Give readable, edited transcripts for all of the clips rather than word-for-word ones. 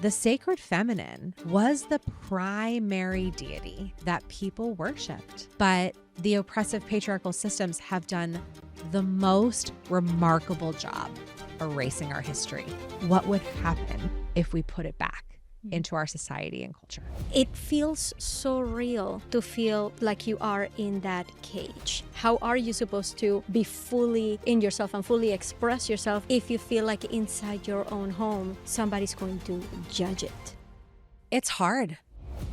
The sacred feminine was the primary deity that people worshipped, but the oppressive patriarchal systems have done the most remarkable job erasing our history. What would happen if we put it back into our society and culture? It feels so real to feel like you are in that cage. How are you supposed to be fully in yourself and fully express yourself if you feel like inside your own home, somebody's going to judge it? It's hard,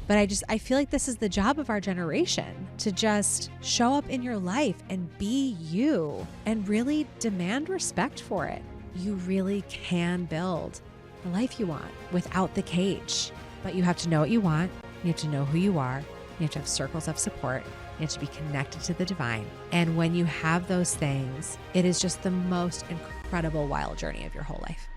but I feel like this is the job of our generation, to just show up in your life and be you and really demand respect for it. You really can build the life you want without the cage. But you have to know what you want. You have to know who you are. You have to have circles of support. You have to be connected to the divine. And when you have those things, it is just the most incredible, wild journey of your whole life.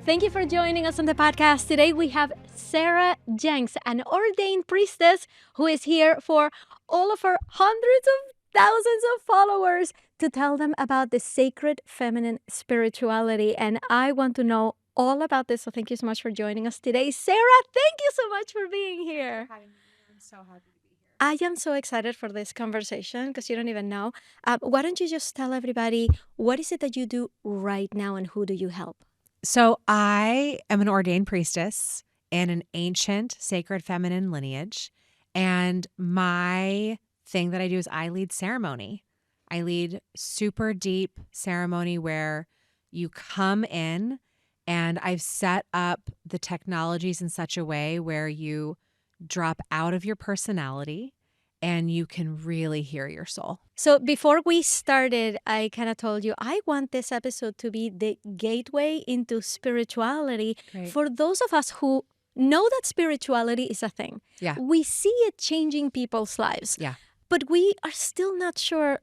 Thank you for joining us on the podcast. Today we have Sarah Jenks, an ordained priestess who is here for all of her hundreds of thousands of followers to tell them about the sacred feminine spirituality. And I want to know all about this. So thank you so much for joining us today. Sarah, thank you so much for being here. I'm so happy to be here. I am so excited for this conversation because you don't even know. Why don't you just tell everybody, what is it that you do right now and who do you help? So I am an ordained priestess in an ancient sacred feminine lineage. And my thing that I do is I lead ceremony. I lead super deep ceremony where you come in, and I've set up the technologies in such a way where you drop out of your personality and you can really hear your soul. So before we started, I kind of told you, I want this episode to be the gateway into spirituality. Great. For those of us who know that spirituality is a thing. Yeah. We see it changing people's lives. Yeah. But we are still not sure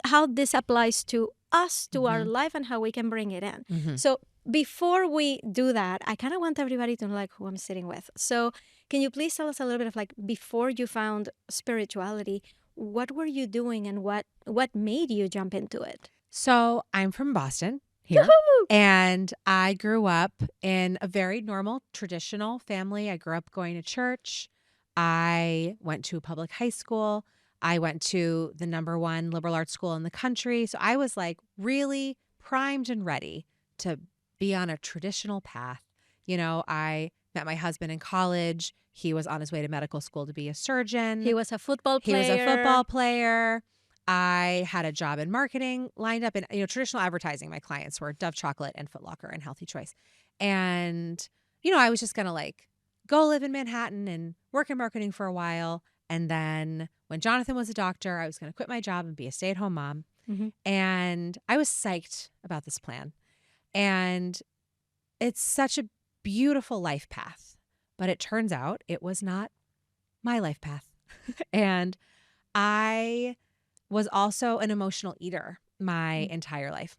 how this applies to us, to our life, and how we can bring it in. So before we do that, I kind of want everybody to know like who I'm sitting with. So can you please tell us a little bit of like, before you found spirituality, what were you doing and what made you jump into it? So I'm from Boston here. Woohoo! And I grew up in a very normal, traditional family. I grew up going to church. I went to a public high school. I went to the #1 liberal arts school in the country. So I was like really primed and ready to be on a traditional path. You know, I met my husband in college. He was on his way to medical school to be a surgeon. He was a football player. He was a football player. I had a job in marketing lined up in, traditional advertising. My clients were Dove Chocolate and Foot Locker and Healthy Choice. And, I was just going to like go live in Manhattan and work in marketing for a while. And then when Jonathan was a doctor, I was going to quit my job and be a stay-at-home mom. And I was psyched about this plan. And it's such a beautiful life path. But it turns out it was not my life path. And I was also an emotional eater my entire life.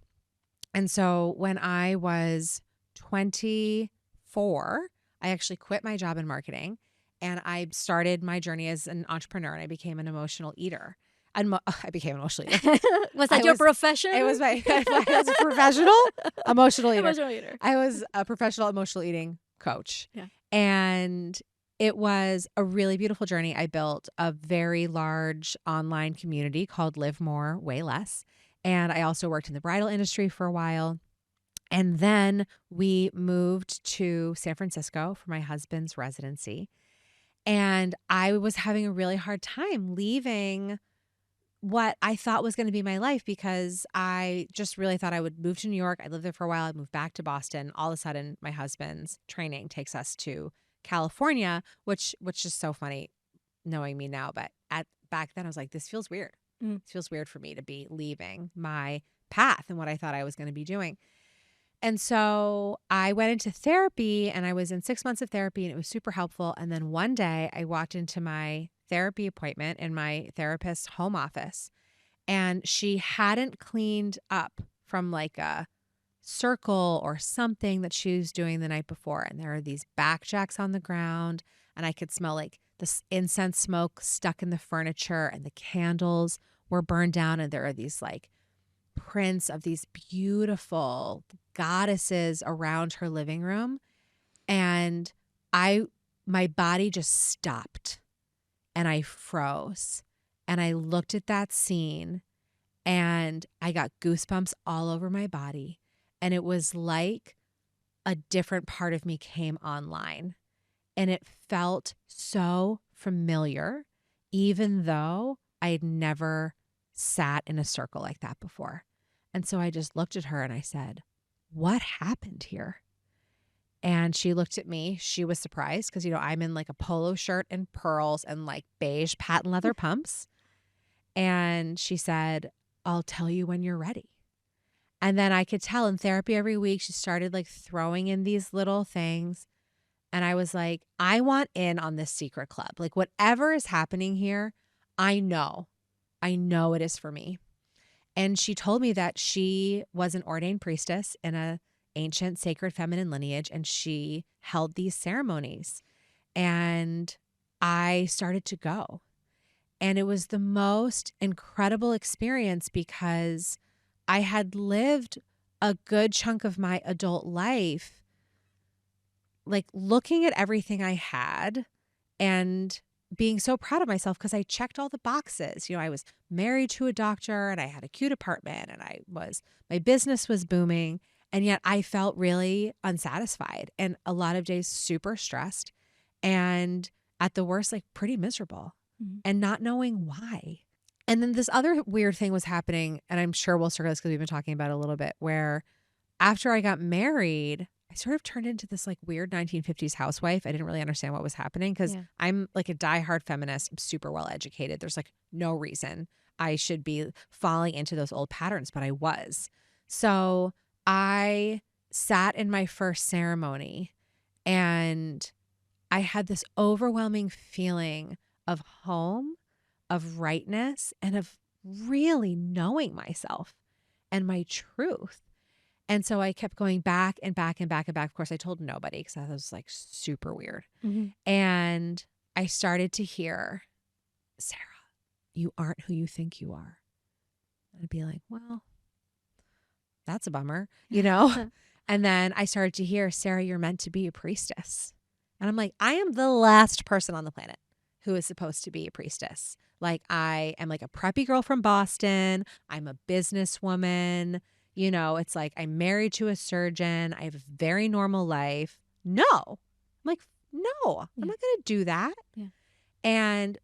And so when I was 24, I actually quit my job in marketing and I started my journey as an entrepreneur, and I became an emotional eater. I became an emotional eater. Was that your profession? It was I was a professional emotional eater. Emotional eater. I was a professional emotional eating coach. Yeah. And it was a really beautiful journey. I built a very large online community called Live More, Way Less. And I also worked in the bridal industry for a while. And then we moved to San Francisco for my husband's residency. And I was having a really hard time leaving what I thought was going to be my life, because I just really thought I would move to New York. I lived there for a while. I moved back to Boston. All of a sudden, my husband's training takes us to California, which is so funny knowing me now. But back then I was like, this feels weird. It feels weird for me to be leaving my path and what I thought I was going to be doing. And so I went into therapy, and I was in 6 months of therapy, and it was super helpful. And then one day I walked into my therapy appointment in my therapist's home office, and she hadn't cleaned up from like a circle or something that she was doing the night before. And there are these backjacks on the ground, and I could smell like this incense smoke stuck in the furniture, and the candles were burned down. And there are these like prints of these beautiful goddesses around her living room. And my body just stopped and I froze. And I looked at that scene and I got goosebumps all over my body. And it was like a different part of me came online. And it felt so familiar, even though I had never sat in a circle like that before. And so I just looked at her and I said, "What happened here?" And she looked at me. She was surprised because, I'm in like a polo shirt and pearls and like beige patent leather pumps. And she said, "I'll tell you when you're ready." And then I could tell in therapy every week, she started like throwing in these little things. And I was like, I want in on this secret club. Like, whatever is happening here, I know it is for me. And she told me that she was an ordained priestess in a ancient sacred feminine lineage, and she held these ceremonies. And I started to go. And it was the most incredible experience because I had lived a good chunk of my adult life like looking at everything I had and being so proud of myself because I checked all the boxes. I was married to a doctor and I had a cute apartment and my business was booming. And yet I felt really unsatisfied and a lot of days super stressed and at the worst, like pretty miserable and not knowing why. And then this other weird thing was happening, and I'm sure we'll circle this because we've been talking about it a little bit, where after I got married, I sort of turned into this like weird 1950s housewife. I didn't really understand what was happening because I'm like a diehard feminist. I'm super well educated. There's like no reason I should be falling into those old patterns, but I was. So I sat in my first ceremony and I had this overwhelming feeling of home, of rightness, and of really knowing myself and my truth. And so I kept going back and back and back and back. Of course, I told nobody because that was like super weird. And I started to hear, "Sarah, you aren't who you think you are." And I'd be like, "Well, that's a bummer, And then I started to hear, "Sarah, you're meant to be a priestess." And I'm like, I am the last person on the planet who is supposed to be a priestess. Like, I am like a preppy girl from Boston. I'm a businesswoman. It's like I'm married to a surgeon. I have a very normal life. No. I'm like, no, I'm not going to do that.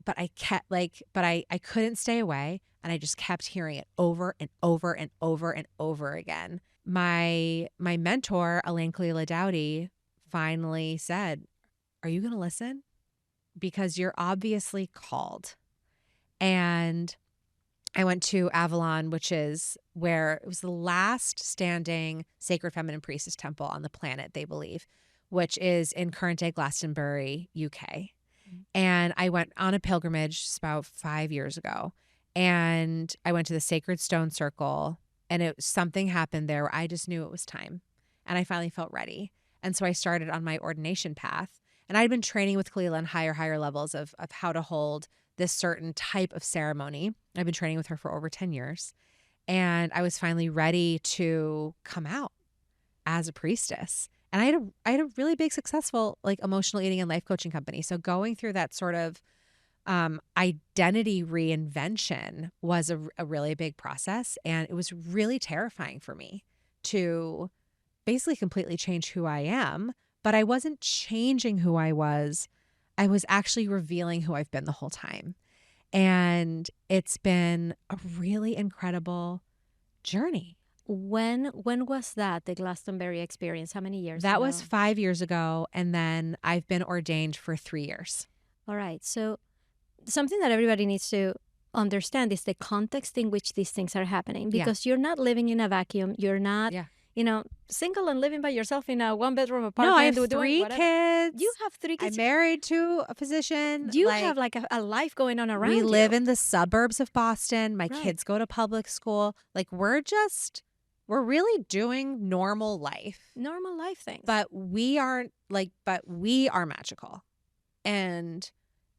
But I kept I couldn't stay away. And I just kept hearing it over and over and over and over again. My mentor, Elaine Kalila Dowdy, finally said, "Are you going to listen? Because you're obviously called." And I went to Avalon, which is where it was the last standing sacred feminine priestess temple on the planet, they believe, which is in current day Glastonbury, UK. And I went on a pilgrimage about 5 years ago. And I went to the Sacred Stone Circle, and something happened there where I just knew it was time. And I finally felt ready. And so I started on my ordination path. And I'd been training with Kalila on higher levels of how to hold this certain type of ceremony. I've been training with her for over 10 years. And I was finally ready to come out as a priestess. And I had a really big, successful, like emotional eating and life coaching company. So going through that sort of identity reinvention was a really big process. And it was really terrifying for me to basically completely change who I am. But I wasn't changing who I was. I was actually revealing who I've been the whole time. And it's been a really incredible journey. When was that, the Glastonbury experience? How many years That ago? was 5 years ago. And then I've been ordained for 3 years. All right. So something that everybody needs to understand is the context in which these things are happening, because you're not living in a vacuum. You're not, single and living by yourself in a one-bedroom apartment. No, I have 3 kids. You have 3 kids. I'm married to a physician. You have like a life going on around you. We live in the suburbs of Boston. My kids go to public school. Like, we're really doing normal life. Normal life things. But we are magical. And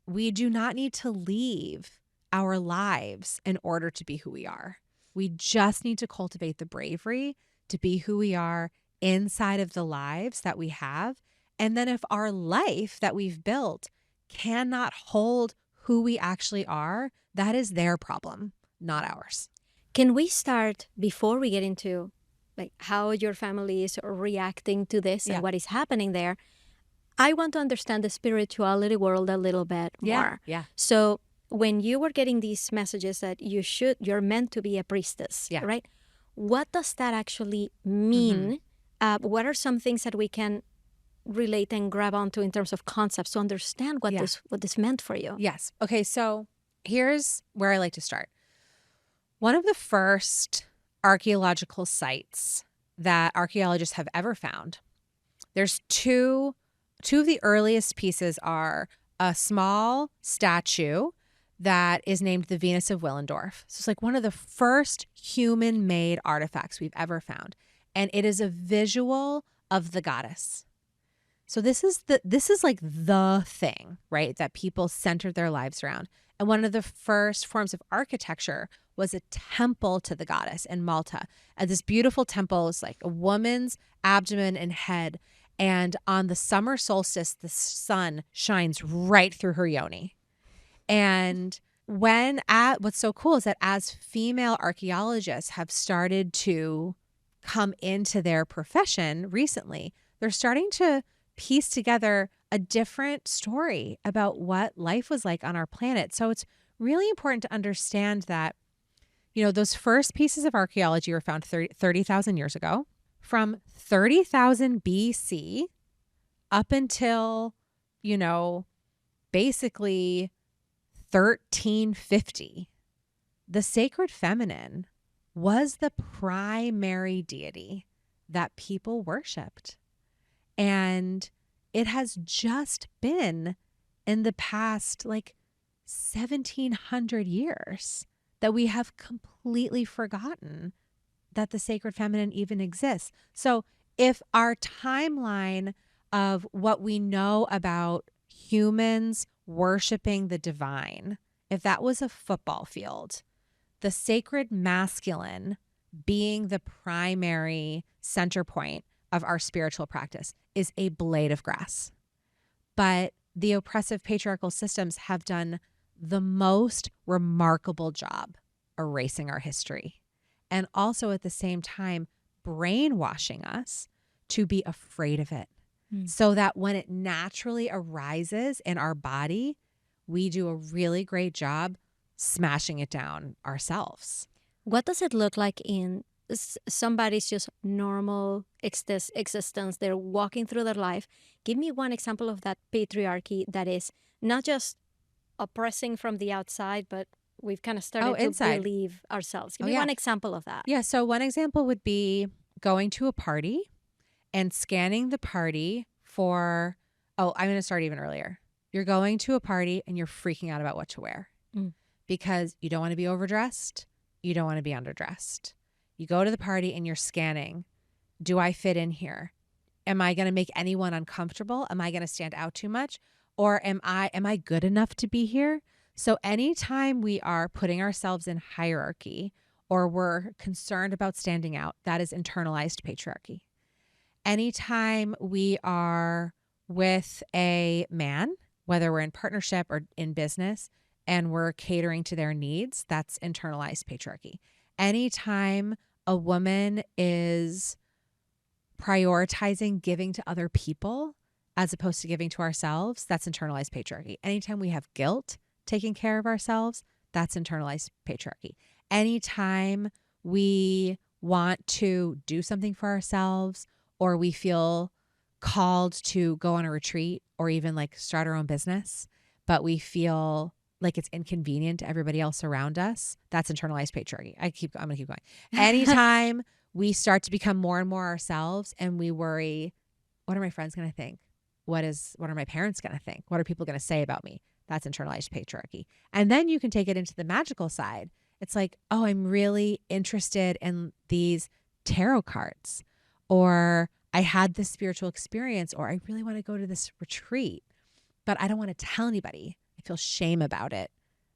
we do not need to leave our lives in order to be who we are. We just need to cultivate the bravery to be who we are inside of the lives that we have. And then if our life that we've built cannot hold who we actually are, that is their problem, not ours. Can we start before we get into like how your family is reacting to this and what is happening there? I want to understand the spirituality world a little bit more. Yeah. So when you were getting these messages that you're meant to be a priestess, right? What does that actually mean? What are some things that we can relate and grab onto in terms of concepts to understand what this meant for you? Yes. Okay, so here's where I like to start. One of the first archaeological sites that archaeologists have ever found, there's two of the earliest pieces are a small statue that is named the Venus of Willendorf. So it's like one of the first human-made artifacts we've ever found. And it is a visual of the goddess. So this is like the thing, right, that people centered their lives around. And one of the first forms of architecture was a temple to the goddess in Malta. And this beautiful temple is like a woman's abdomen and head. And on the summer solstice, the sun shines right through her yoni. And what's so cool is that as female archaeologists have started to come into their profession recently, they're starting to piece together a different story about what life was like on our planet. So it's really important to understand that, those first pieces of archaeology were found 30,000 years ago. From 30,000 BC up until, basically 1350, the sacred feminine was the primary deity that people worshiped. And it has just been in the past 1,700 years that we have completely forgotten that the sacred feminine even exists. So if our timeline of what we know about humans worshiping the divine, if that was a football field, the sacred masculine being the primary center point of our spiritual practice is a blade of grass. But the oppressive patriarchal systems have done the most remarkable job erasing our history. And also at the same time, brainwashing us to be afraid of it. So that when it naturally arises in our body, we do a really great job smashing it down ourselves. What does it look like in somebody's just normal existence? They're walking through their life. Give me one example of that patriarchy that is not just oppressing from the outside, but we've kind of started to believe ourselves. Give me one example of that. Yeah. So one example would be going to a party and scanning the party for, I'm going to start even earlier. You're going to a party and you're freaking out about what to wear because you don't want to be overdressed. You don't want to be underdressed. You go to the party and you're scanning. Do I fit in here? Am I going to make anyone uncomfortable? Am I going to stand out too much? Or am I good enough to be here? So anytime we are putting ourselves in hierarchy or we're concerned about standing out, that is internalized patriarchy. Anytime we are with a man, whether we're in partnership or in business, and we're catering to their needs, that's internalized patriarchy. Anytime a woman is prioritizing giving to other people as opposed to giving to ourselves, that's internalized patriarchy. Anytime we have guilt taking care of ourselves, that's internalized patriarchy. Anytime we want to do something for ourselves or we feel called to go on a retreat or even start our own business, but we feel like it's inconvenient to everybody else around us, that's internalized patriarchy. I'm going to keep going. Anytime we start to become more and more ourselves and we worry, what are my friends going to think? What are my parents going to think? What are people going to say about me? That's internalized patriarchy. And then you can take it into the magical side. It's like, oh, I'm really interested in these tarot cards, or I had this spiritual experience, or I really want to go to this retreat, but I don't want to tell anybody. I feel shame about it.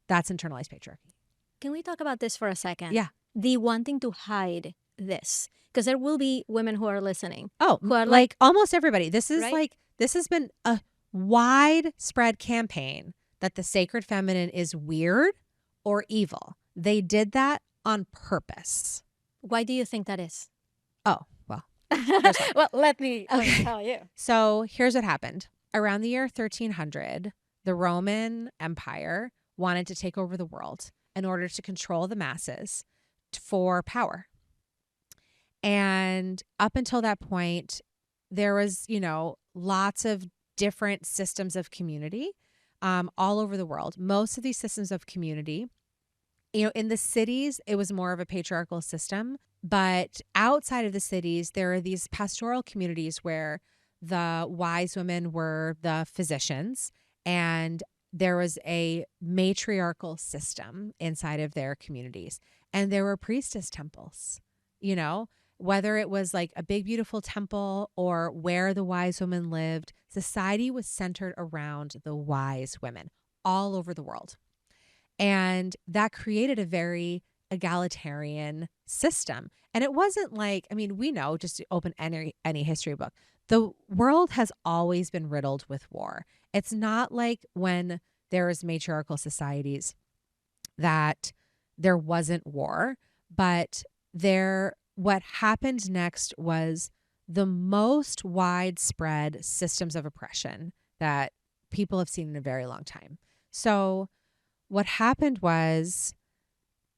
That's internalized patriarchy. Can we talk about this for a second? Yeah. the wanting to hide this? Because there will be women who are listening Oh, who are like almost everybody. This is right? this has been a widespread campaign that the sacred feminine is weird or evil. They did that on purpose. Why do you think that is? Oh, well, here's why. Well, let me Okay. tell you. So here's what happened. Around the year 1300, the Roman Empire wanted to take over the world in order to control the masses for power. And up until that point, there was, lots of different systems of community all over the world. Most of these systems of community, in the cities, it was more of a patriarchal system. But outside of the cities, there are these pastoral communities where the wise women were the physicians, and there was a matriarchal system inside of their communities. And there were priestess temples, you know, whether it was like a big, beautiful temple or where the wise women lived, society was centered around the wise women all over the world. And that created a very egalitarian system. And it wasn't like, we know, just to open any history book, the world has always been riddled with war. It's not like when there was matriarchal societies that there wasn't war, but what happened next was the most widespread systems of oppression that people have seen in a very long time. So what happened was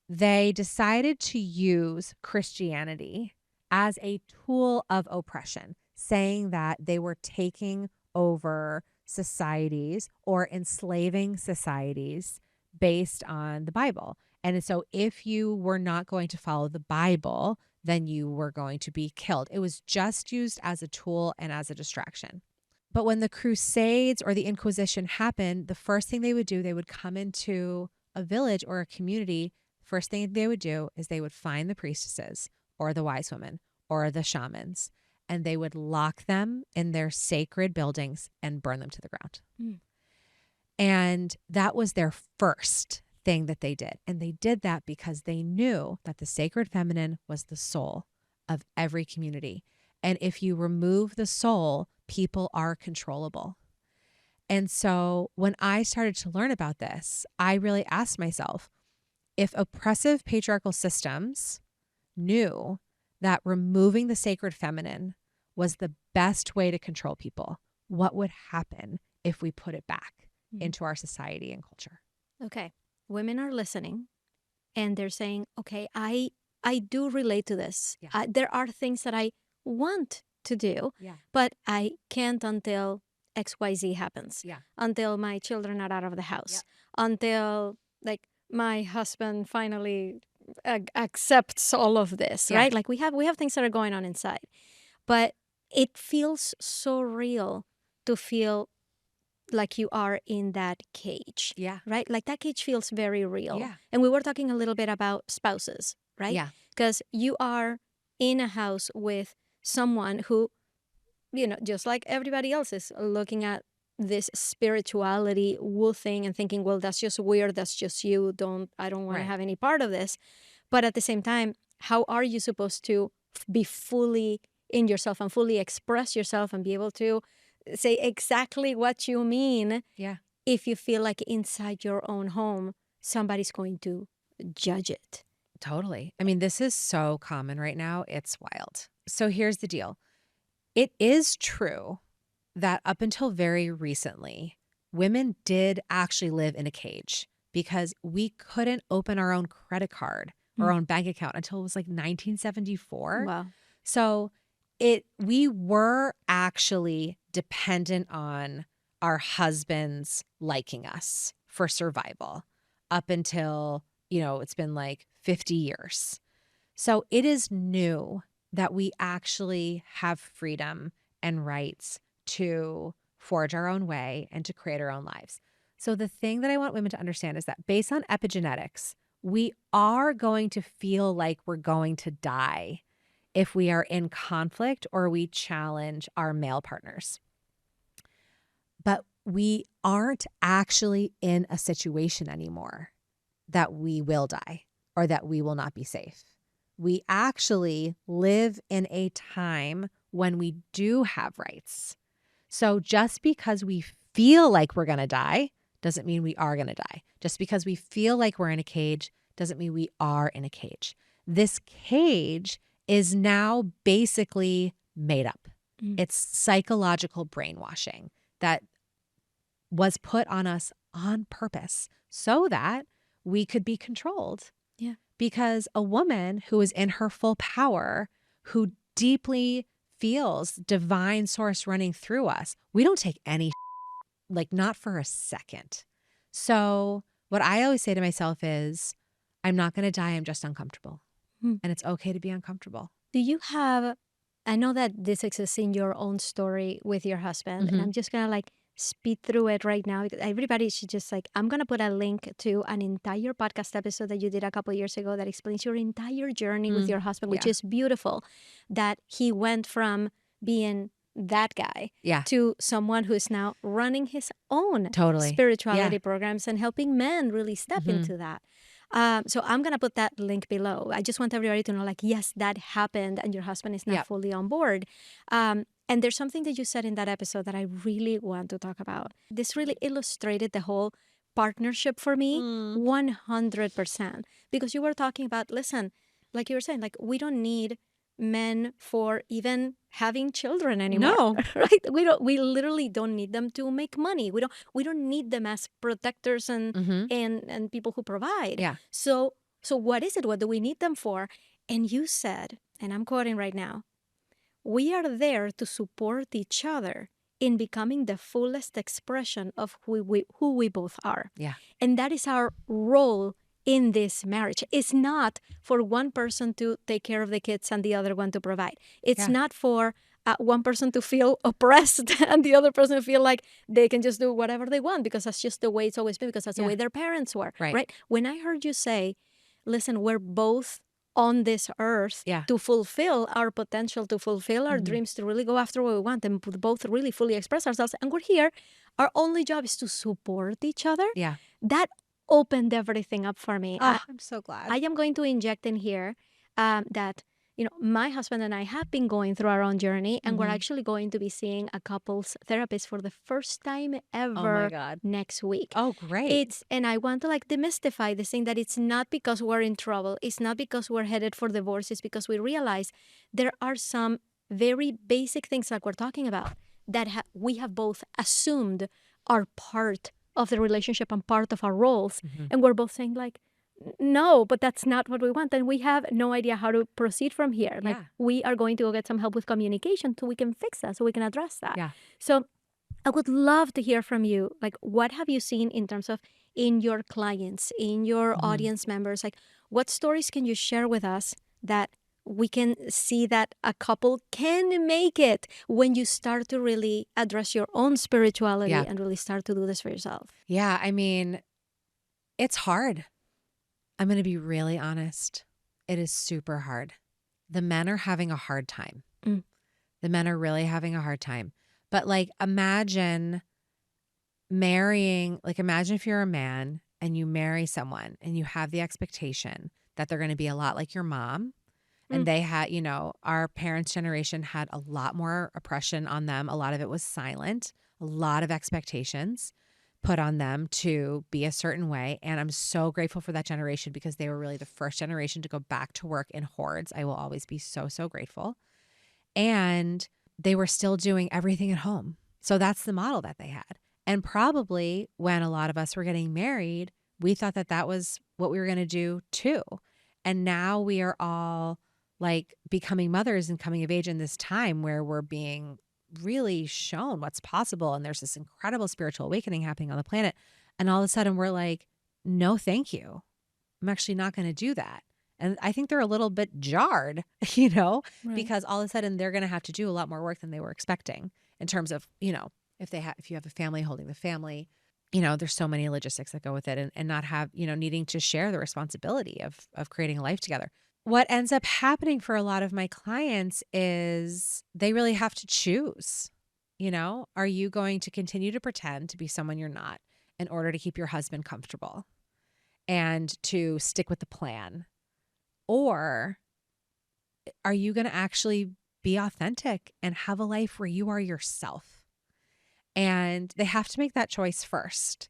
they decided to use Christianity as a tool of oppression, saying that they were taking over societies or enslaving societies based on the Bible. And so if you were not going to follow the Bible, then you were going to be killed. It was just used as a tool and as a distraction. But when the Crusades or the Inquisition happened, the first thing they would do, they would come into a village or a community. First thing they would do is they would find the priestesses or the wise women or the shamans, and they would lock them in their sacred buildings and burn them to the ground. Mm. And that was their first thing that they did. And they did that because they knew that the sacred feminine was the soul of every community. And if you remove the soul, people are controllable. And so when I started to learn about this, I really asked myself, if oppressive patriarchal systems knew that removing the sacred feminine was the best way to control people, what would happen if we put it back into our society and culture? Okay. Women are listening and they're saying, okay, I do relate to this. Yeah. There are things that I want to do, but I can't until XYZ happens. Yeah. Until my children are out of the house. Until like my husband finally accepts all of this, right? Like we have things that are going on inside. But it feels so real to feel like you are in that cage. Yeah. Right? Like that cage feels very real. Yeah. And we were talking a little bit about spouses, right? Yeah. Because you are in a house with someone who, just like everybody else is looking at this spirituality woo thing and thinking, well, that's just weird. That's just you. I don't want to have any part of this. But at the same time, how are you supposed to be fully in yourself and fully express yourself and be able to say exactly what you mean if you feel like inside your own home, somebody's going to judge it? Totally. This is so common right now. It's wild. So here's the deal. It is true that up until very recently, women did actually live in a cage because we couldn't open our own credit card, our own bank account until it was like 1974. Wow. So we were actually dependent on our husbands liking us for survival up until, it's been like 50 years. So it is new that we actually have freedom and rights to forge our own way and to create our own lives. So the thing that I want women to understand is that based on epigenetics, we are going to feel like we're going to die if we are in conflict or we challenge our male partners. But we aren't actually in a situation anymore that we will die. or that we will not be safe. We actually live in a time when we do have rights. So just because we feel like we're going to die doesn't mean we are going to die. Just because we feel like we're in a cage doesn't mean we are in a cage. This cage is now basically made up. It's psychological brainwashing that was put on us on purpose so that we could be controlled. Yeah. Because a woman who is in her full power, who deeply feels divine source running through us, we don't take any, like not for a second. So what I always say to myself is, I'm not going to die. I'm just uncomfortable. Hmm. And it's okay to be uncomfortable. Do you have, I know that this exists in your own story with your husband, and I'm just going to like speed through it right now because everybody should just like, I'm going to put a link to an entire podcast episode that you did a couple years ago that explains your entire journey with your husband, which is beautiful, that he went from being that guy to someone who is now running his own spirituality programs and helping men really step into that. So I'm going to put that link below. I just want everybody to know, like, yes, that happened and your husband is now fully on board. And there's something that you said in that episode that I really want to talk about. This really illustrated the whole partnership for me 100%. Because you were talking about, listen, like you were saying, like, we don't need men for even having children anymore. No. Right? We literally don't need them to make money. We don't need them as protectors and people who provide. Yeah. So what is it? What do we need them for? And you said, and I'm quoting right now, we are there to support each other in becoming the fullest expression of who we both are. Yeah. And that is our role in this marriage. It's not for one person to take care of the kids and the other one to provide. It's not for one person to feel oppressed and the other person to feel like they can just do whatever they want because that's just the way it's always been, because that's the way their parents were. Right? When I heard you say, listen, we're both on this earth to fulfill our potential, to fulfill our dreams, to really go after what we want and both really fully express ourselves. And we're here. Our only job is to support each other. Yeah. That opened everything up for me. I'm so glad. I am going to inject in here that, you know, my husband and I have been going through our own journey, and we're actually going to be seeing a couples therapist for the first time ever next week. Oh, great. And I want to like demystify this thing that it's not because we're in trouble. It's not because we're headed for divorce. It's because we realize there are some very basic things like we're talking about that we have both assumed are part of the relationship and part of our roles. And we're both saying like, no, but that's not what we want. And we have no idea how to proceed from here. Like we are going to go get some help with communication so we can fix that, so we can address that. Yeah. So I would love to hear from you. Like, what have you seen in terms of in your clients, in your audience members? Like, what stories can you share with us that we can see that a couple can make it when you start to really address your own spirituality and really start to do this for yourself? Yeah. I mean, it's hard. I'm going to be really honest. It is super hard. The men are having a hard time. The men are really having a hard time. But like, imagine if you're a man and you marry someone and you have the expectation that they're going to be a lot like your mom. And they had, you know, our parents' generation had a lot more oppression on them. A lot of it was silent, a lot of expectations put on them to be a certain way. And I'm so grateful for that generation because they were really the first generation to go back to work in hordes. I will always be so, so grateful. And they were still doing everything at home. So that's the model that they had. And probably when a lot of us were getting married, we thought that that was what we were going to do too. And now we are all like becoming mothers and coming of age in this time where we're being really shown what's possible. And there's this incredible spiritual awakening happening on the planet. And all of a sudden we're like, no, thank you. I'm actually not going to do that. And I think they're a little bit jarred, you know, because all of a sudden they're going to have to do a lot more work than they were expecting in terms of, you know, if you have a family holding the family, you know, there's so many logistics that go with it and not have, you know, needing to share the responsibility of creating a life together. What ends up happening for a lot of my clients is they really have to choose, you know, are you going to continue to pretend to be someone you're not in order to keep your husband comfortable? and to stick with the plan? Or are you going to actually be authentic and have a life where you are yourself? And they have to make that choice first.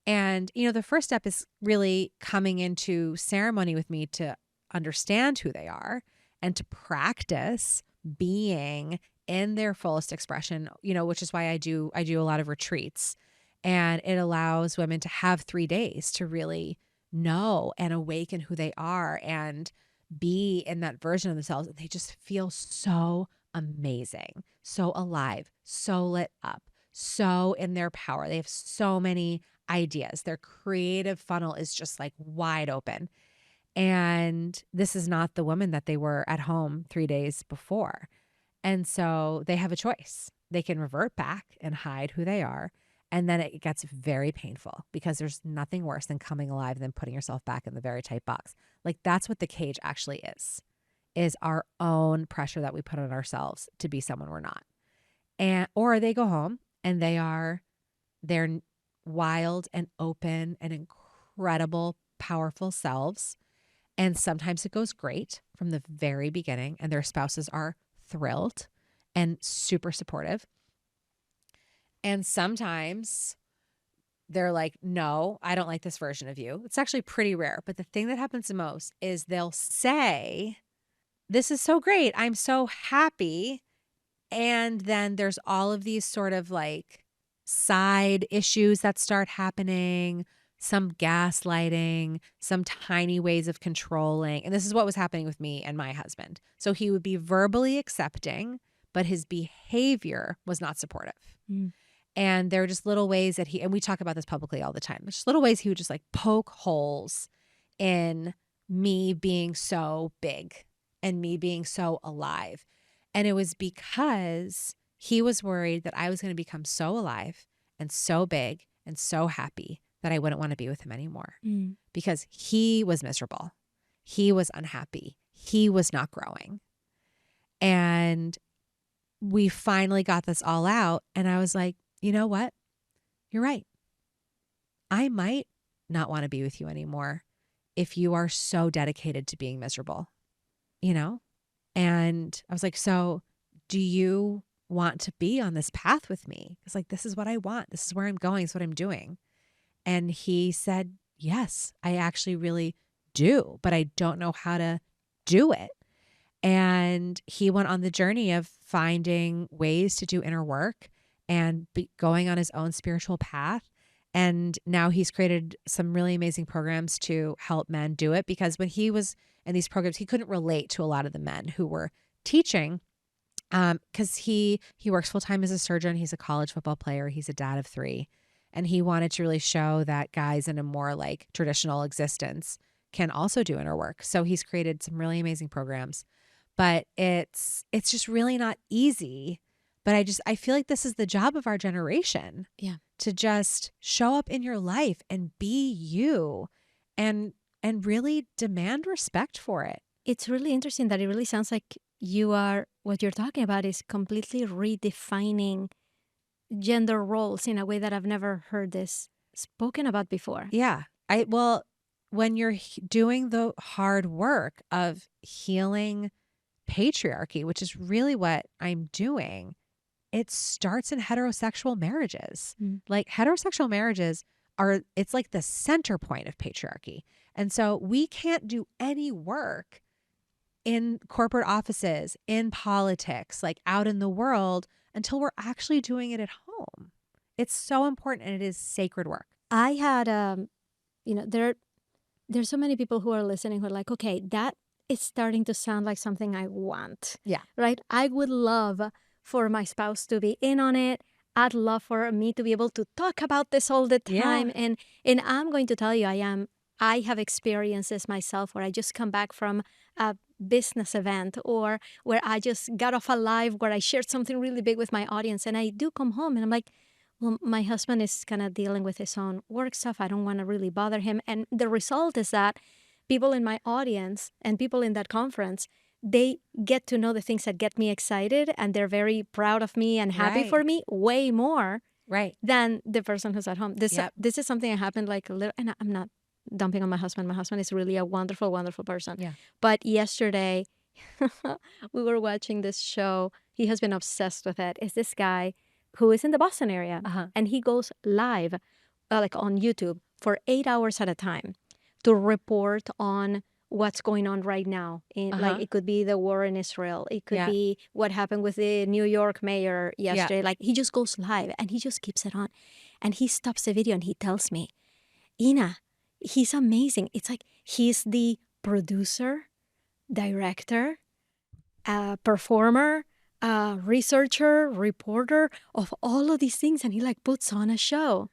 And, the first step is really coming into ceremony with me to understand who they are and to practice being in their fullest expression, which is why I do a lot of retreats. And it allows women to have 3 days to really know and awaken who they are and be in that version of themselves. And they just feel so amazing, so alive, so lit up, so in their power. They have so many ideas. Their creative funnel is just like wide open. And this is not the woman that they were at home 3 days before. And so they have a choice. They can revert back and hide who they are. And then it gets very painful because there's nothing worse than coming alive than putting yourself back in the very tight box. Like that's what the cage actually is our own pressure that we put on ourselves to be someone we're not. Or they go home and they're wild and open and incredible, powerful selves. And sometimes it goes great from the very beginning and their spouses are thrilled and super supportive. And sometimes they're like, no, I don't like this version of you. It's actually pretty rare. But the thing that happens the most is they'll say, this is so great. I'm so happy. And then there's all of these sort of like side issues that start happening, some gaslighting, some tiny ways of controlling. And this is what was happening with me and my husband. So he would be verbally accepting, but his behavior was not supportive. Mm. And there were just little ways that and we talk about this publicly all the time, just little ways he would just like poke holes in me being so big and me being so alive. And it was because he was worried that I was going to become so alive and so big and so happy that I wouldn't want to be with him anymore because he was miserable. He was unhappy. He was not growing. And we finally got this all out. And I was like, you know what? You're right. I might not want to be with you anymore if you are so dedicated to being miserable, And I was like, so do you want to be on this path with me? It's like, this is what I want. This is where I'm going. It's what I'm doing. And he said, yes, I actually really do, but I don't know how to do it. And he went on the journey of finding ways to do inner work and going on his own spiritual path. And now he's created some really amazing programs to help men do it, because when he was in these programs, he couldn't relate to a lot of the men who were teaching, because he works full time as a surgeon. He's a college football player. He's a dad of 3. And he wanted to really show that guys in a more like traditional existence can also do inner work. So he's created some really amazing programs, but it's just really not easy. But I feel like this is the job of our generation. Yeah. To just show up in your life and be you and really demand respect for it. It's really interesting that it really sounds like what you're talking about is completely redefining gender roles in a way that I've never heard this spoken about before. Yeah. When you're doing the hard work of healing patriarchy, which is really what I'm doing, it starts in heterosexual marriages. Like heterosexual marriages it's like the center point of patriarchy. And so we can't do any work in corporate offices, in politics, like out in the world, until we're actually doing it at home. It's so important, and it is sacred work. I had, there's so many people who are listening who are like, okay, that is starting to sound like something I want. Yeah. Right? I would love for my spouse to be in on it. I'd love for me to be able to talk about this all the time. Yeah. And I'm going to tell you, I have experiences myself where I just come back from a business event or where I just got off a live where I shared something really big with my audience, and I do come home and I'm like, well, my husband is kind of dealing with his own work stuff. I don't want to really bother him. And the result is that people in my audience and people in that conference, they get to know the things that get me excited, and they're very proud of me and happy for me way more Right. than the person who's at home. This is something that happened like a little, and I'm not dumping on my husband. My husband is really a wonderful, wonderful person. Yeah. But yesterday, we were watching this show. He has been obsessed with it. It's this guy who is in the Boston area, and he goes live, like on YouTube, for 8 hours at a time to report on what's going on right now. Like it could be the war in Israel. It could be what happened with the New York mayor yesterday. Like he just goes live and he just keeps it on. And he stops the video and he tells me, Ina, he's amazing. It's like he's the producer, director, performer, researcher, reporter of all of these things. And he like puts on a show.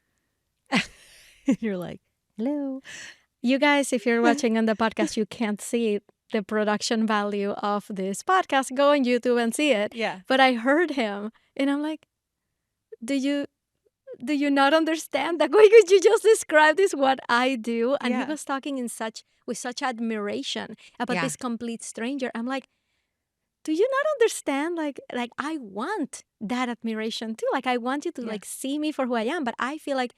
You're like, hello. You guys, if you're watching on the podcast, you can't see the production value of this podcast. Go on YouTube and see it. Yeah. But I heard him and I'm like, do you not understand? Like, why could you just describe this what I do? And he was talking with such admiration about this complete stranger. I'm like, do you not understand? Like I want that admiration too. Like I want you to like see me for who I am. But I feel like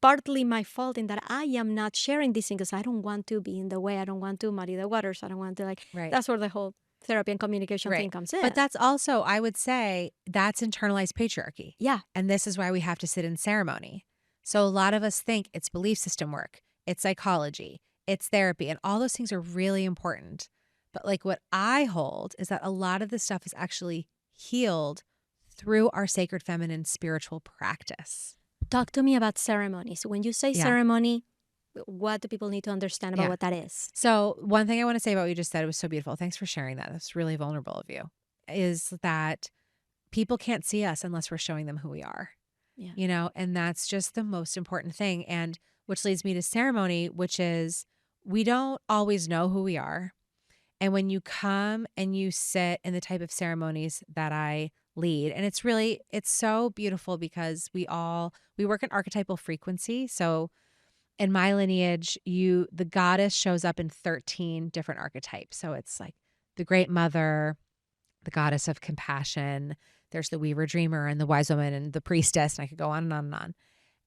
partly my fault in that I am not sharing these things because I don't want to be in the way. I don't want to muddy the waters. I don't want to that's where the whole therapy and communication thing comes in. But that's also, I would say, that's internalized patriarchy. Yeah. And this is why we have to sit in ceremony. So a lot of us think it's belief system work, it's psychology, it's therapy, and all those things are really important. But like what I hold is that a lot of this stuff is actually healed through our sacred feminine spiritual practice. Talk to me about ceremonies. When you say ceremony, what do people need to understand about what that is? So one thing I want to say about what you just said, it was so beautiful. Thanks for sharing that. That's really vulnerable of you. Is that people can't see us unless we're showing them who we are. Yeah. You know, and that's just the most important thing. And which leads me to ceremony, which is we don't always know who we are. And when you come and you sit in the type of ceremonies that I lead, and it's so beautiful because we work in archetypal frequency. So in my lineage, the goddess shows up in 13 different archetypes. So it's like the great mother, the goddess of compassion, there's the weaver dreamer and the wise woman and the priestess, and I could go on and on and on.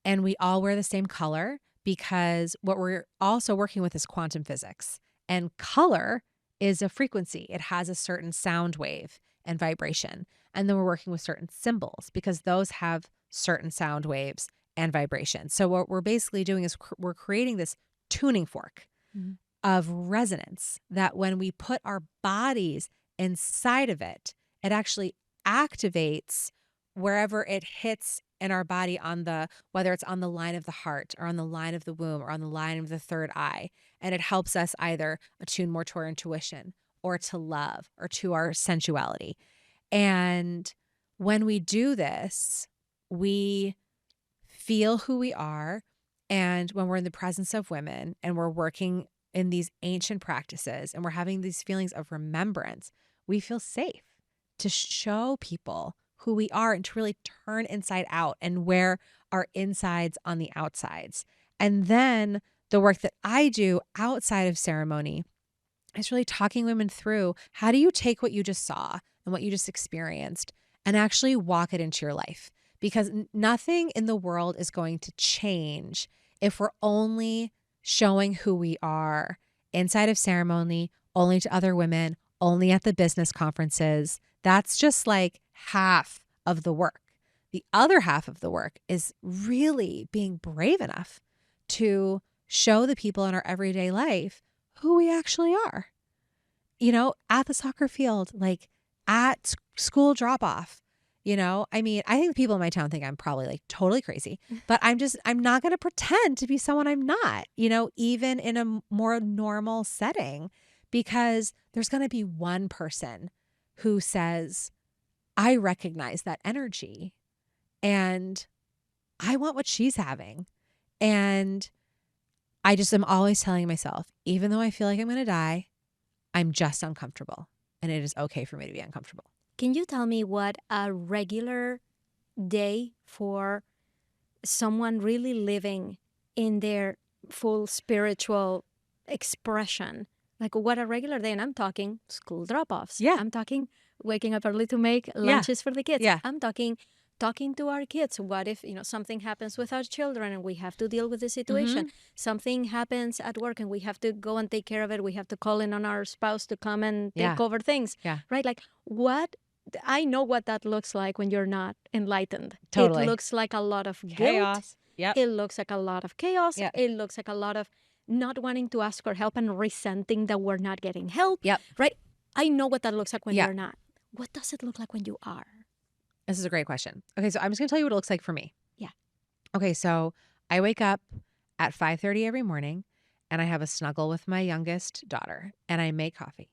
And we all wear the same color because what we're also working with is quantum physics. And color is a frequency. It has a certain sound wave and vibration. And then we're working with certain symbols because those have certain sound waves and vibration. So what we're basically doing is we're creating this tuning fork of resonance that when we put our bodies inside of it, it actually activates wherever it hits in our body whether it's on the line of the heart or on the line of the womb or on the line of the third eye. And it helps us either attune more to our intuition or to love or to our sensuality. And when we do this, we feel who we are. And when we're in the presence of women and we're working in these ancient practices and we're having these feelings of remembrance, we feel safe to show people who we are and to really turn inside out and wear our insides on the outsides. And then the work that I do outside of ceremony is really talking women through how do you take what you just saw and what you just experienced and actually walk it into your life? Because nothing in the world is going to change if we're only showing who we are inside of ceremony, only to other women, only at the business conferences. That's just like half of the work. The other half of the work is really being brave enough to show the people in our everyday life who we actually are. You know, at the soccer field, like at school drop off. You know, I mean, I think the people in my town think I'm probably like totally crazy, but I'm not going to pretend to be someone I'm not, you know, even in a more normal setting, because there's going to be one person who says, I recognize that energy and I want what she's having. And I just am always telling myself, even though I feel like I'm going to die, I'm just uncomfortable and it is okay for me to be uncomfortable. Can you tell me what a regular day for someone really living in their full spiritual expression, like what a regular day, and I'm talking school drop-offs. Yeah. I'm talking waking up early to make lunches for the kids. Yeah. I'm talking talking to our kids. What if, something happens with our children and we have to deal with the situation? Something happens at work and we have to go and take care of it. We have to call in on our spouse to come and take over things. Yeah. Right? Like, I know what that looks like when you're not enlightened. Totally. It looks like a lot of Chaos. guilt. Yep. It looks like a lot of chaos. Yep. It looks like a lot of not wanting to ask for help and resenting that we're not getting help. Yep. Right? I know what that looks like when Yeah. you're not. What does it look like when you are? This is a great question. Okay, so I'm just going to tell you what it looks like for me. Yeah. Okay, so I wake up at 5:30 every morning and I have a snuggle with my youngest daughter and I make coffee.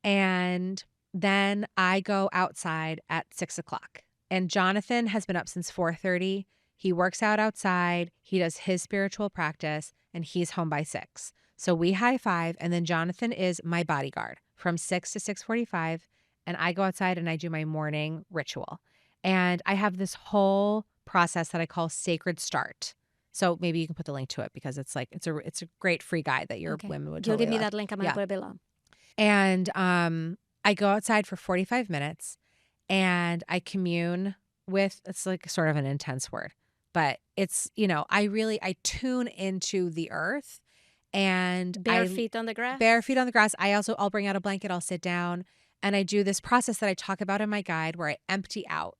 And then I go outside at 6:00. And Jonathan has been up since 4:30. He works out outside. He does his spiritual practice and he's home by 6. So we high five. And then Jonathan is my bodyguard from 6 to 6:45. And I go outside and I do my morning ritual. And I have this whole process that I call Sacred Start. So maybe you can put the link to it because it's like it's a great free guide that your women would You'll totally give me love. that link. I'm going to put it below. And I go outside for 45 minutes and I commune with, it's like sort of an intense word, but it's, I tune into the earth and Bare feet on the grass. Bare feet on the grass. I'll bring out a blanket, I'll sit down and I do this process that I talk about in my guide where I empty out.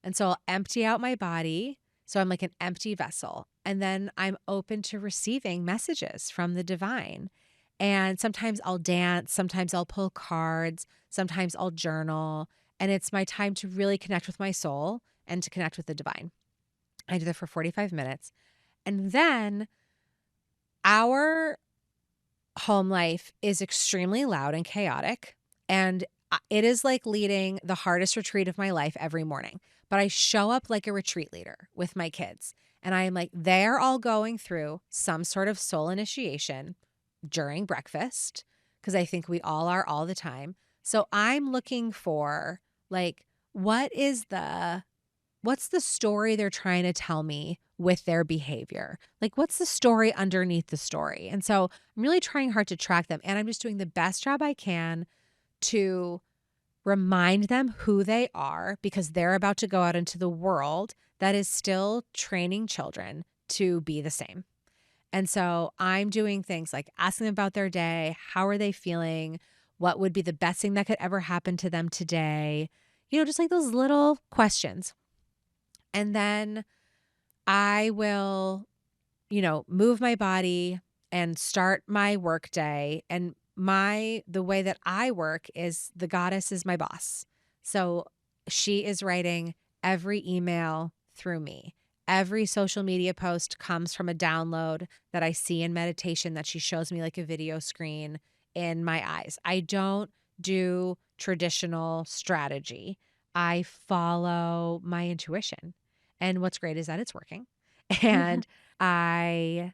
And so I'll empty out my body. So I'm like an empty vessel. And then I'm open to receiving messages from the divine. And sometimes I'll dance, sometimes I'll pull cards, sometimes I'll journal. And it's my time to really connect with my soul and to connect with the divine. I do that for 45 minutes. And then our home life is extremely loud and chaotic. And it is like leading the hardest retreat of my life every morning. But I show up like a retreat leader with my kids. And I'm like, they're all going through some sort of soul initiation during breakfast, because I think we all are all the time. So I'm looking for like, what's the story they're trying to tell me with their behavior? Like, what's the story underneath the story? And so I'm really trying hard to track them. And I'm just doing the best job I can to remind them who they are, because they're about to go out into the world that is still training children to be the same. And so I'm doing things like asking them about their day. How are they feeling? What would be the best thing that could ever happen to them today? Just like those little questions. And then I will, move my body and start my work day. And the way that I work is the goddess is my boss. So she is writing every email through me. Every social media post comes from a download that I see in meditation that she shows me like a video screen in my eyes. I don't do traditional strategy. I follow my intuition. And what's great is that it's working. And I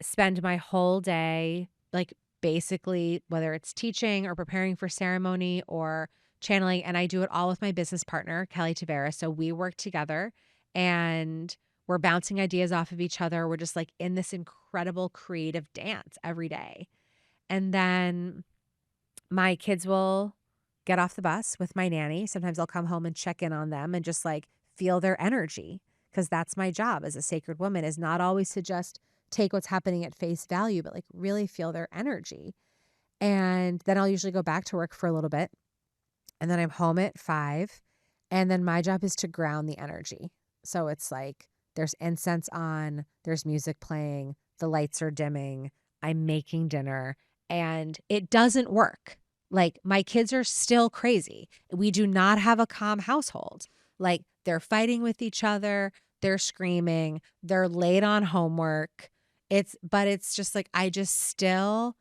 spend my whole day like basically, whether it's teaching or preparing for ceremony or channeling, and I do it all with my business partner, Kelly Tavera. So we work together and we're bouncing ideas off of each other. We're just like in this incredible creative dance every day. And then my kids will get off the bus with my nanny. Sometimes I'll come home and check in on them and just like feel their energy, because that's my job as a sacred woman, is not always to just take what's happening at face value, but like really feel their energy. And then I'll usually go back to work for a little bit. And then I'm home at 5. And then my job is to ground the energy. So it's like there's incense on, there's music playing, the lights are dimming, I'm making dinner, and it doesn't work. Like my kids are still crazy. We do not have a calm household. Like they're fighting with each other, they're screaming, they're late on homework. But it's just like I just still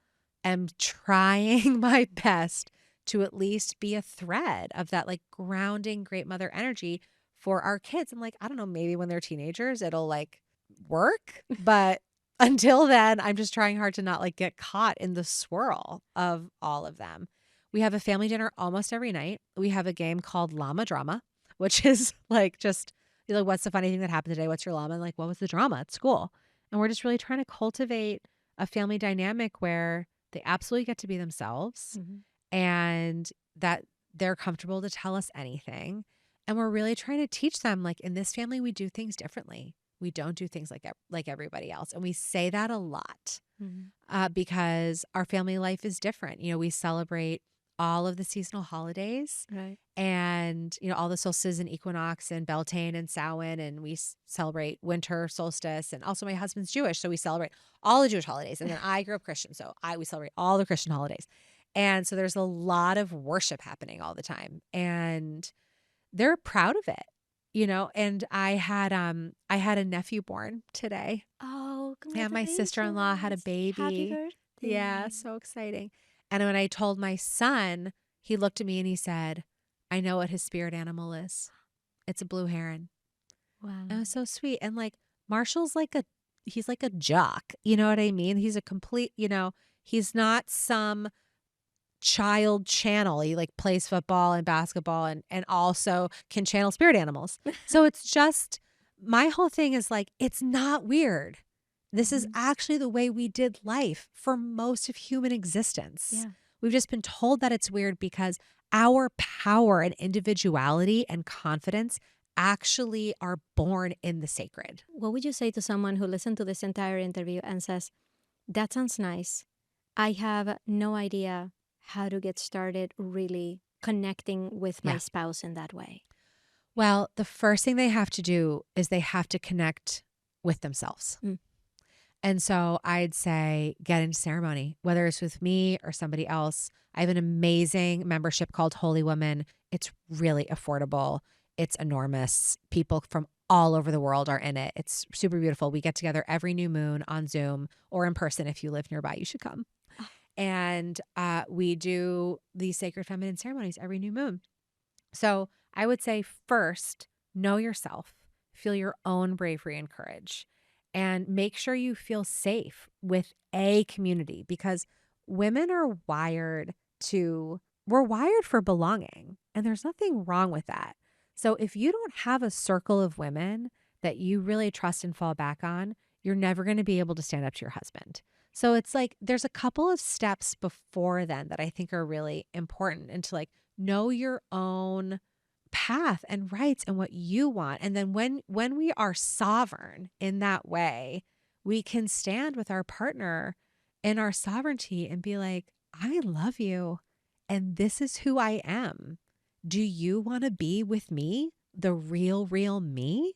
am trying my best to at least be a thread of that like grounding great mother energy for our kids. I'm like, I don't know, maybe when they're teenagers, it'll like work. But until then, I'm just trying hard to not like get caught in the swirl of all of them. We have a family dinner almost every night. We have a game called Llama Drama, which is like just, what's the funny thing that happened today? What's your llama? And like, what was the drama at school? And we're just really trying to cultivate a family dynamic where they absolutely get to be themselves and that they're comfortable to tell us anything. And we're really trying to teach them, like, in this family, we do things differently. We don't do things like everybody else. And we say that a lot Mhm. because our family life is different. We celebrate all of the seasonal holidays Right. and, all the solstices and equinox and Beltane and Samhain. And we celebrate winter solstice. And also my husband's Jewish. So we celebrate all the Jewish holidays. And then I grew up Christian. So we celebrate all the Christian holidays. And so there's a lot of worship happening all the time. And they're proud of it. And I had a nephew born today. Oh, Yeah, my sister-in-law had a congratulations. Happy baby. Yeah, birthday. so exciting. And when I told my son, he looked at me and he said, "I know what his spirit animal is. It's a blue heron." Wow. And it was so sweet. And like Marshall's he's like a jock. You know what I mean? He's a complete, he's not some child channel. He like plays football and basketball and also can channel spirit animals. So it's just my whole thing is like, it's not weird. This is Mhm. actually the way we did life for most of human existence. Yeah. We've just been told that it's weird because our power and individuality and confidence actually are born in the sacred. What would you say to someone who listened to this entire interview and says, that sounds nice. I have no idea how to get started really connecting with my Yeah. spouse in that way? Well, the first thing they have to do is they have to connect with themselves. Mm. And so I'd say get into ceremony, whether it's with me or somebody else. I have an amazing membership called Holy Woman. It's really affordable. It's enormous. People from all over the world are in it. It's super beautiful. We get together every new moon on Zoom or in person. If you live nearby, you should come. Ah. And we do these sacred feminine ceremonies every new moon. So I would say first, know yourself, feel your own bravery and courage, and make sure you feel safe with a community because women are we're wired for belonging, and there's nothing wrong with that. So if you don't have a circle of women that you really trust and fall back on, you're never going to be able to stand up to your husband. So it's like there's a couple of steps before then that I think are really important and to like know your own path and rights and what you want. And then when we are sovereign in that way, we can stand with our partner in our sovereignty and be like, I love you and this is who I am. Do you want to be with me, the real me?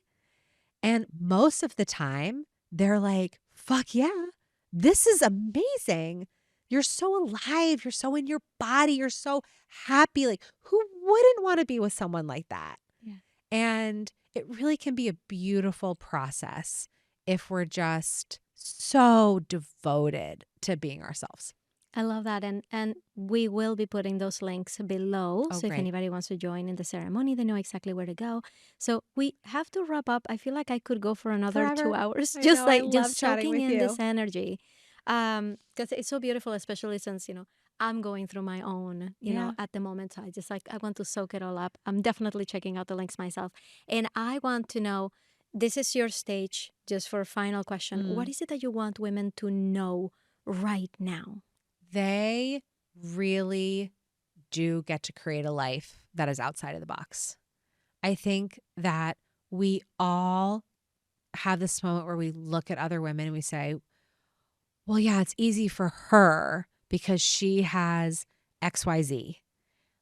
And most of the time, they're like, fuck yeah, this is amazing. You're so alive. You're so in your body. You're so happy. Like, who wouldn't want to be with someone like that? Yeah. And it really can be a beautiful process if we're just so devoted to being ourselves. I love that. And we will be putting those links below. Oh, So if great. anybody wants to join in the ceremony, they know exactly where to go. So we have to wrap up. I feel like I could go for another Forever. 2 hours, I just know. I like love just chatting soaking with in you. this energy. Because it's so beautiful, especially since, I'm going through my own, Yeah. at the moment. So I want to soak it all up. I'm definitely checking out the links myself. And I want to know, this is your stage, just for a final question. Mm. What is it that you want women to know right now? They really do get to create a life that is outside of the box. I think that we all have this moment where we look at other women and we say, well, yeah, it's easy for her because she has XYZ.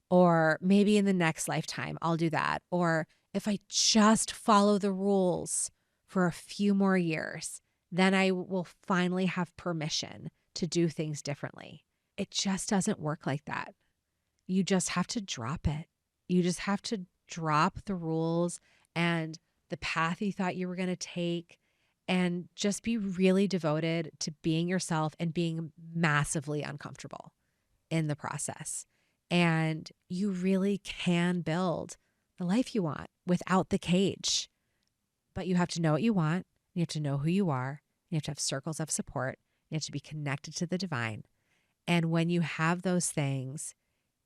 Or maybe in the next lifetime, I'll do that. Or if I just follow the rules for a few more years, then I will finally have permission to do things differently. It just doesn't work like that. You just have to drop it. You just have to drop the rules and the path you thought you were going to take and just be really devoted to being yourself and being massively uncomfortable in the process. And you really can build the life you want without the cage. But you have to know what you want. You have to know who you are. You have to have circles of support. You have to be connected to the divine. And when you have those things,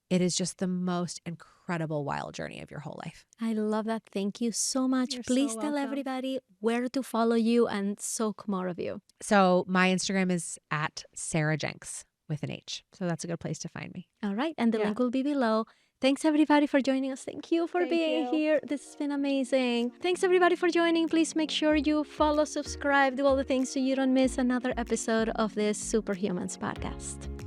it is just the most incredible wild journey of your whole life. I love that. Thank you so much. You're so Please tell welcome. everybody where to follow you and soak more of you. So my Instagram is at Sarah Jenks with an H. So that's a good place to find me. All right. And the Yeah. link will be below. Thanks everybody for joining us. Thank you for Thank being you. here. This has been amazing. Thanks everybody for joining. Please make sure you follow, subscribe, do all the things so you don't miss another episode of this Superhumans podcast.